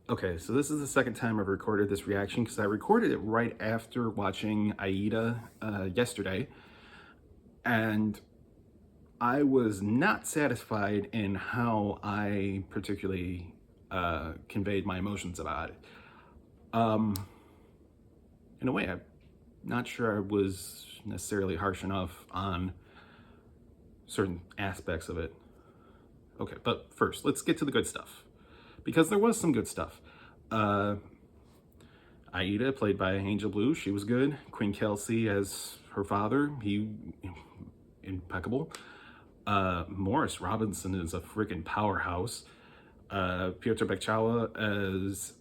Okay, so this is the second time I've recorded this reaction because I recorded it right after watching Aida yesterday, and I was not satisfied in how I particularly conveyed my emotions about it. Um, in a way, I'm not sure I was necessarily harsh enough on certain aspects of it. Okay, but first, let's get to the good stuff, because there was some good stuff. Uh, Aida, played by Angel Blue, she was good. Queen Kelsey as her father, he impeccable. Morris Robinson is a freaking powerhouse. Piotr Beczala as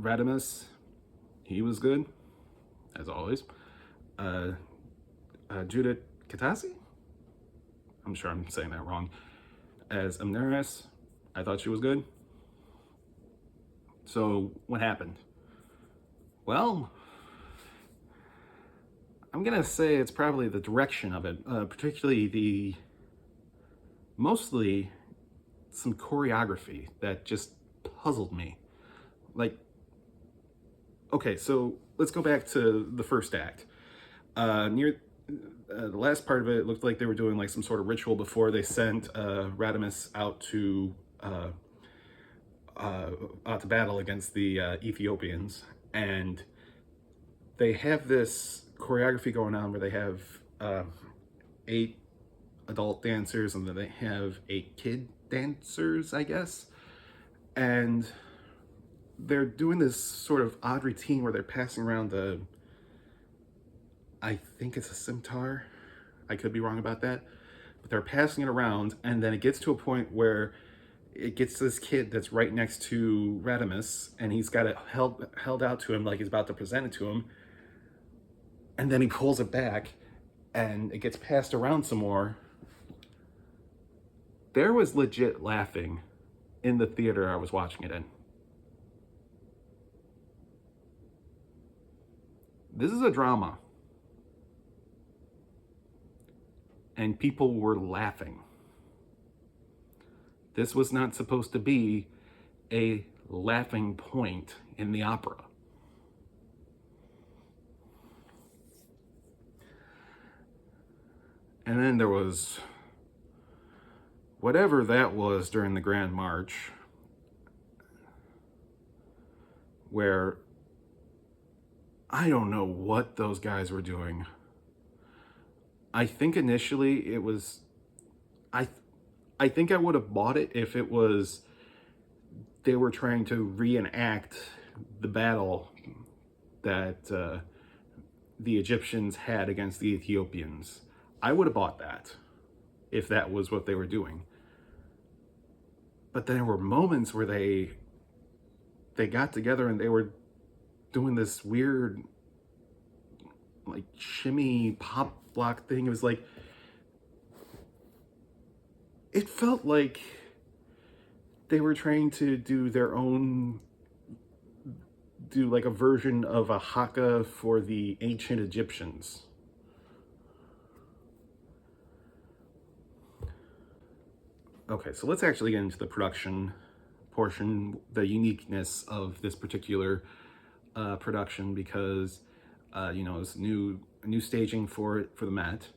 Radimus, he was good, as always. Uh, Judit Kutasi, I'm sure I'm saying that wrong, as Amneris, I thought she was good. So what happened? Well, I'm gonna say it's probably the direction of it, particularly mostly some choreography that just puzzled me. Like, okay, so let's go back to the first act. Near the last part of it looked like they were doing like some sort of ritual before they sent Radimus out to battle against the Ethiopians, and they have this choreography going on where they have 8 adult dancers and then they have 8 kid dancers, I guess, and they're doing this sort of odd routine where they're passing around I think it's a scimitar. I could be wrong about that. But they're passing it around, and then it gets to a point where it gets to this kid that's right next to Radimus, and he's got it held out to him like he's about to present it to him. And then he pulls it back, and it gets passed around some more. There was legit laughing in the theater I was watching it in. This is a drama. And people were laughing. This was not supposed to be a laughing point in the opera. And then there was whatever that was during the Grand March, where I don't know what those guys were doing. I think initially it was, I think I would have bought it if it was they were trying to reenact the battle that the Egyptians had against the Ethiopians. I would have bought that if that was what they were doing. But there were moments where they got together and they were doing this weird like shimmy pop block thing. It was like, it felt like they were trying to do like a version of a haka for the ancient Egyptians. Okay, so let's actually get into the production portion, the uniqueness of this particular production, because it's new staging for the Met,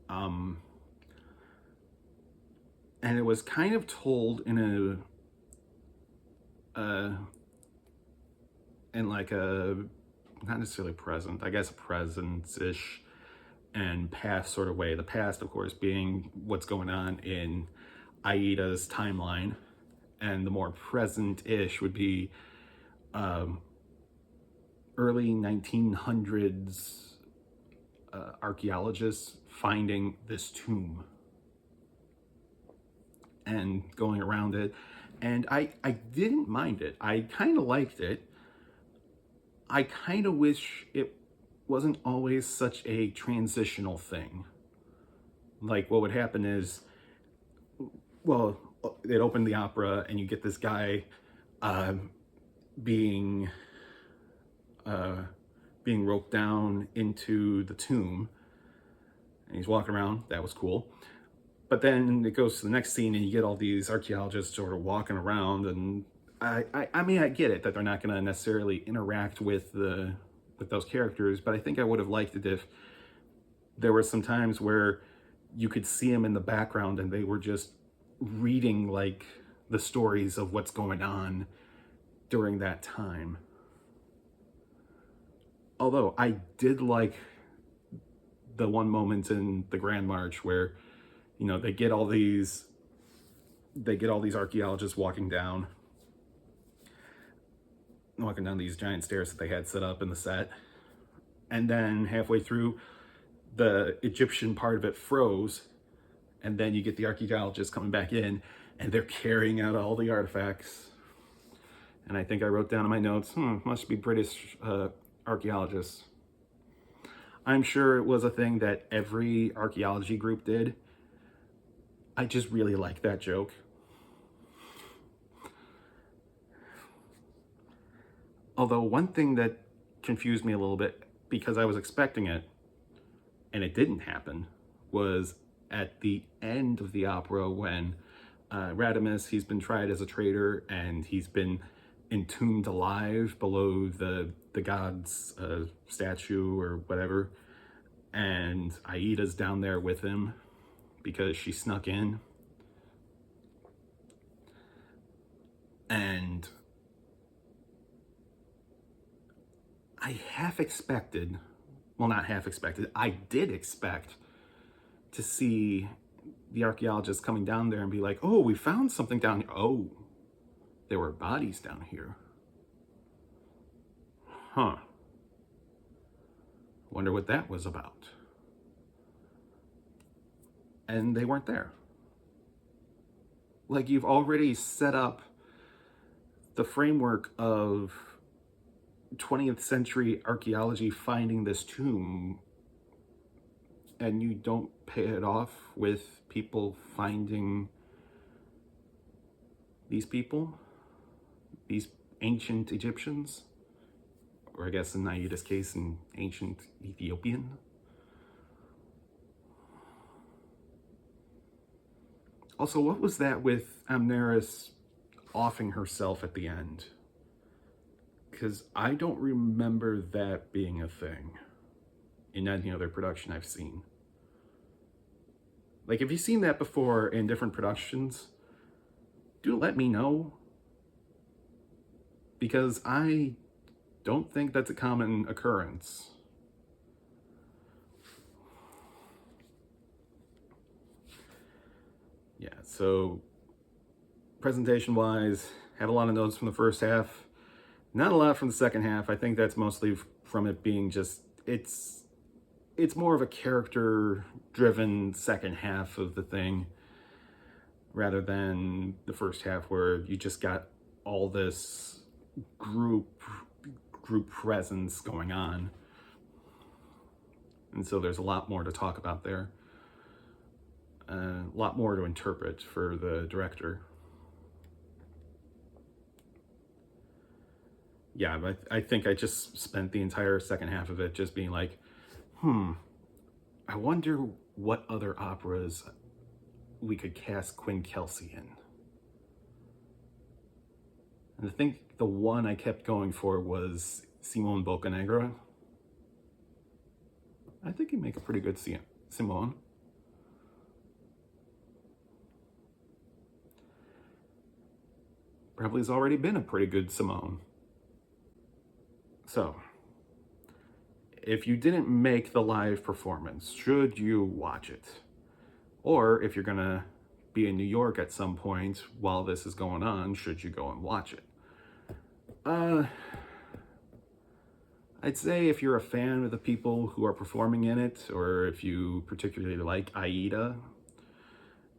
and it was kind of told in like a not necessarily present, I guess a present-ish and past sort of way. The past, of course, being what's going on in Aida's timeline, and the more present-ish would be early 1900s archaeologists finding this tomb and going around it. And I didn't mind it. I kind of liked it. I kind of wish it wasn't always such a transitional thing. Like, what would happen is, well, they'd open the opera and you get this guy being roped down into the tomb, and he's walking around. That was cool. But then it goes to the next scene and you get all these archaeologists sort of walking around, and I mean, I get it that they're not going to necessarily interact with those characters, but I think I would have liked it if there were some times where you could see them in the background and they were just reading like the stories of what's going on during that time. Although I did like the one moment in the Grand March where, you know, they get all these archaeologists walking down these giant stairs that they had set up in the set. And then halfway through, the Egyptian part of it froze, and then you get the archaeologists coming back in, and they're carrying out all the artifacts. And I think I wrote down in my notes, must be British archaeologists. I'm sure it was a thing that every archaeology group did. I just really like that joke. Although one thing that confused me a little bit, because I was expecting it, and it didn't happen, was at the end of the opera when Radames, he's been tried as a traitor and he's been entombed alive below the god's statue or whatever, and Aida's down there with him because she snuck in. And I half expected, well, not half expected, I did expect to see the archaeologists coming down there and be like, oh, we found something down here. Oh, there were bodies down here. Huh. Wonder what that was about. And they weren't there. Like, you've already set up the framework of 20th century archaeology finding this tomb, and you don't pay it off with people finding these people, these ancient Egyptians, or I guess in Aida's case, an ancient Ethiopian. Also, what was that with Amneris offing herself at the end? Because I don't remember that being a thing in any other production I've seen. Like, if you've seen that before in different productions, do let me know. Because I don't think that's a common occurrence. Yeah, so presentation-wise, had a lot of notes from the first half. Not a lot from the second half. I think that's mostly from it being just, it's more of a character-driven second half of the thing, rather than the first half where you just got all this group presence going on. And so there's a lot more to talk about there. A lot more to interpret for the director. Yeah, but I think I just spent the entire second half of it just being like, I wonder what other operas we could cast Quinn Kelsey in. And I think the one I kept going for was Simone Boccanegra. I think he makes a pretty good Simone. Probably has already been a pretty good Simone. So, if you didn't make the live performance, should you watch it? Or if you're gonna be in New York at some point while this is going on, should you go and watch it? I'd say if you're a fan of the people who are performing in it, or if you particularly like Aida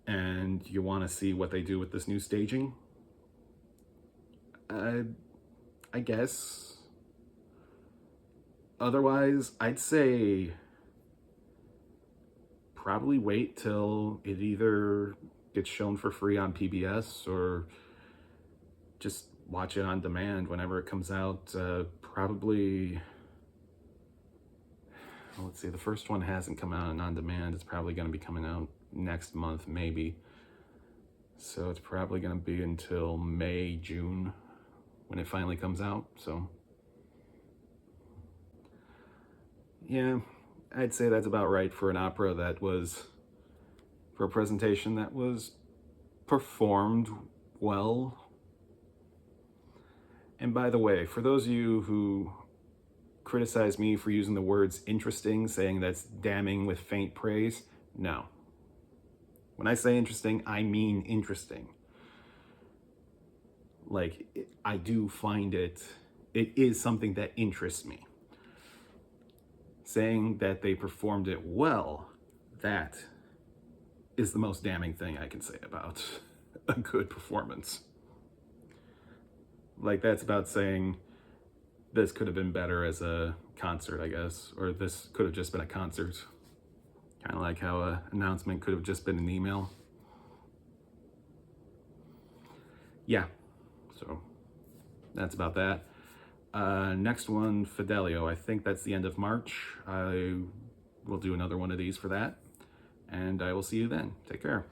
and you want to see what they do with this new staging, I guess. Otherwise, I'd say probably wait till it either gets shown for free on PBS or just watch it on demand whenever it comes out. Probably, let's see, the first one hasn't come out on demand. It's probably going to be coming out next month, maybe. So it's probably going to be until May, June when it finally comes out. So yeah, I'd say that's about right for an opera that was, for a presentation that was performed well. And by the way, for those of you who criticize me for using the words interesting, saying that's damning with faint praise, no. When I say interesting, I mean interesting. Like, I do find it is something that interests me. Saying that they performed it well, that is the most damning thing I can say about a good performance. Like, that's about saying this could have been better as a concert, I guess, or this could have just been a concert. Kind of like how an announcement could have just been an email. Yeah, so that's about that. Next one, Fidelio. I think that's the end of March. I will do another one of these for that, and I will see you then. Take care.